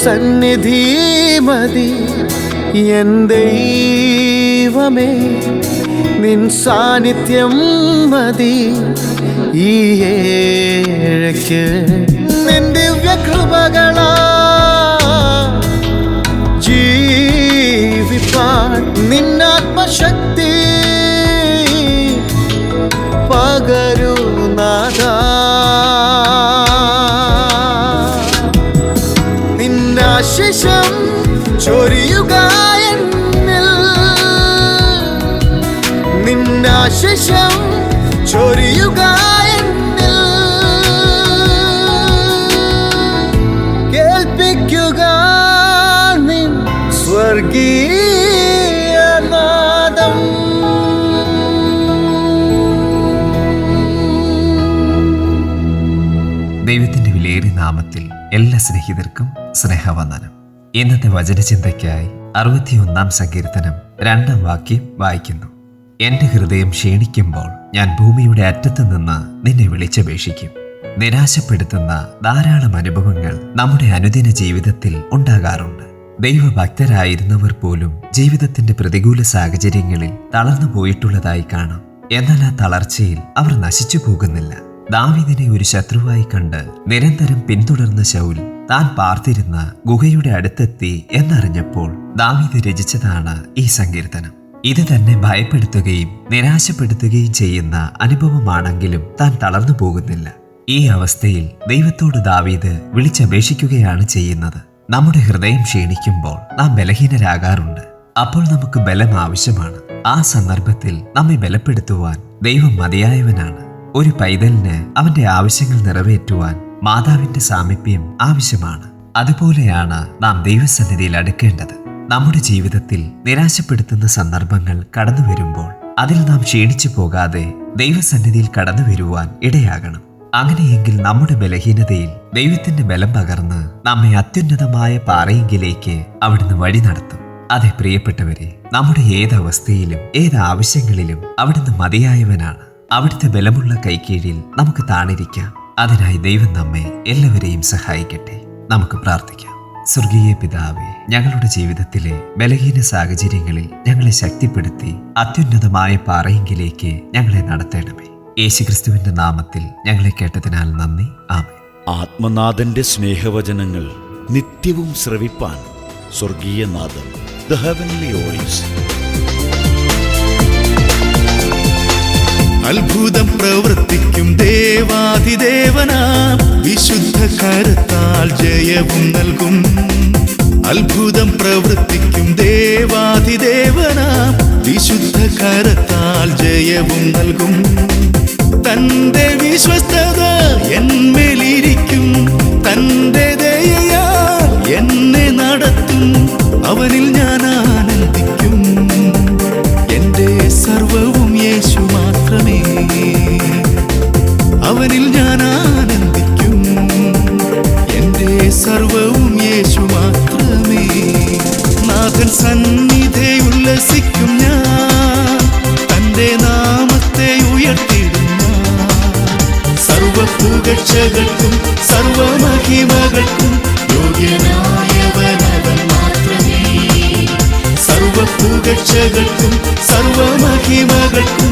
സന്നിധി മതി എൻ ദൈവമേ, നിൻ സാന്നിധ്യം മതി ഈ ഏഴയ്ക്ക്. നിൻ ദിവ്യകൃപകളാ ജീവിപ്പാൻ നിന്നാത്മശക്തി പകരൂ നാഥാ. നിന്നാശിഷം ചൊരിയുക എന്നിൽ, നിന്നാശിഷം ചൊരിയുക എന്നിൽ. കേൾപ്പിക്കുക നിൻ സ്വർഗീയ നാദം. ദൈവത്തിന്റെ വിലയേറിയ നാമത്തിൽ എല്ലാ സ്നേഹിതർക്കും സ്നേഹവന്ദനം. ഇന്നത്തെ വചനചിന്തയ്ക്കായി 61 സങ്കീർത്തനം 2 വാക്യം വായിക്കുന്നു. എന്റെ ഹൃദയം ക്ഷീണിക്കുമ്പോൾ ഞാൻ ഭൂമിയുടെ അറ്റത്ത് നിന്ന് നിന്നെ വിളിച്ചപേക്ഷിക്കും. നിരാശപ്പെടുത്തുന്ന ധാരാളം അനുഭവങ്ങൾ നമ്മുടെ അനുദിന ജീവിതത്തിൽ ഉണ്ടാകാറുണ്ട്. ദൈവഭക്തരായിരുന്നവർ പോലും ജീവിതത്തിന്റെ പ്രതികൂല സാഹചര്യങ്ങളിൽ തളർന്നു പോയിട്ടുള്ളതായി കാണാം. എന്നാൽ ആ തളർച്ചയിൽ അവർ നശിച്ചു പോകുന്നില്ല. ദാവീദിനെ ഒരു ശത്രുവായി കണ്ട് നിരന്തരം പിന്തുടർന്ന ശൗൽ താൻ പാർത്തിരുന്ന ഗുഹയുടെ അടുത്തെത്തി എന്നറിഞ്ഞപ്പോൾ ദാവീദ് രചിച്ചതാണ് ഈ സങ്കീർത്തനം. ഇത് തന്നെ ഭയപ്പെടുത്തുകയും നിരാശപ്പെടുത്തുകയും ചെയ്യുന്ന അനുഭവമാണെങ്കിലും താൻ തളർന്നു പോകുന്നില്ല. ഈ അവസ്ഥയിൽ ദൈവത്തോട് ദാവീദ് വിളിച്ചപേക്ഷിക്കുകയാണ് ചെയ്യുന്നത്. നമ്മുടെ ഹൃദയം ക്ഷീണിക്കുമ്പോൾ നാം ബലഹീനരാകാറുണ്ട്. അപ്പോൾ നമുക്ക് ബലം ആവശ്യമാണ്. ആ സന്ദർഭത്തിൽ നമ്മെ ബലപ്പെടുത്തുവാൻ ദൈവം മതിയായവനാണ്. ഒരു പൈതലിന് അവന്റെ ആവശ്യങ്ങൾ നിറവേറ്റുവാൻ മാതാവിന്റെ സാമീപ്യം ആവശ്യമാണ്. അതുപോലെയാണ് നാം ദൈവസന്നിധിയിൽ അടുക്കേണ്ടത്. നമ്മുടെ ജീവിതത്തിൽ നിരാശപ്പെടുത്തുന്ന സന്ദർഭങ്ങൾ കടന്നു വരുമ്പോൾ അതിൽ നാം ക്ഷീണിച്ചു പോകാതെ ദൈവസന്നിധിയിൽ കടന്നു വരുവാൻ ഇടയാകണം. അങ്ങനെയെങ്കിൽ നമ്മുടെ ബലഹീനതയിൽ ദൈവത്തിന്റെ ബലം പകർന്ന് നമ്മെ അത്യുന്നതമായ പാറയെങ്കിലേക്ക് അവിടുന്ന് വഴി നടത്തും. അതെ പ്രിയപ്പെട്ടവരെ, നമ്മുടെ ഏതവസ്ഥയിലും ഏത് ആവശ്യങ്ങളിലും അവിടുന്ന് മതിയായവനാണ്. അവിടുത്തെ ബലമുള്ള കൈക്കീഴിൽ നമുക്ക് താണിരിക്കാം. അതിനായി ദൈവം നമ്മെ എല്ലാവരെയും സഹായിക്കട്ടെ. നമുക്ക് പ്രാർത്ഥിക്കാം. സ്വർഗീയ പിതാവേ, ഞങ്ങളുടെ ജീവിതത്തിലെ ബലഹീന സാഹചര്യങ്ങളിൽ ഞങ്ങളെ ശക്തിപ്പെടുത്തി അത്യുന്നതമായ പാറയെങ്കിലേക്ക് ഞങ്ങളെ നടത്തണമേ. യേശുക്രിസ്തുവിന്റെ നാമത്തിൽ ഞങ്ങളെ കേട്ടതിനാൽ നന്ദി. ആമേൻ. ആത്മനാഥന്റെ സ്നേഹവചനങ്ങൾ നിത്യവും ശ്രവിപ്പാൻ സ്വർഗീയ നാദം, ദ ഹെവൻലി വോയിസ്. അത്ഭുതം പ്രവർത്തിക്കും ദേവാധിദേവനാം വിശുദ്ധ കരത്താൽ ജയവും നൽകും. അത്ഭുതം പ്രവർത്തിക്കും ദേവാധിദേവനാം വിശുദ്ധ കരത്താൽ ജയവും നൽകും. തന്റെ വിശ്വസ്തത എന്മേലിരിക്കും, തന്റെ ദയയാൽ എന്നെ നടത്തും. അവനിൽ ഞാൻ ആനന്ദിക്കും. എന്റെ സർവവും യേശു മാത്രമേ, അവനിൽ ഞാൻ ആനന്ദിക്കും. എന്റെ സർവവും യേശു മാത്രമേ. നാഥൻ സന്നിധി ഉല്ലസിക്കും ഞാൻ, തന്റെ നാമത്തെ ഉയർത്തിടും ഞാൻ. സർവപുകഴ്ചകൾക്കും സർവമഹിമകൾക്കും യോഗ്യനായവനവൻ മാത്രമേ. സർവപുകഴ്ചകൾക്കും സർവമഹിമകൾക്കും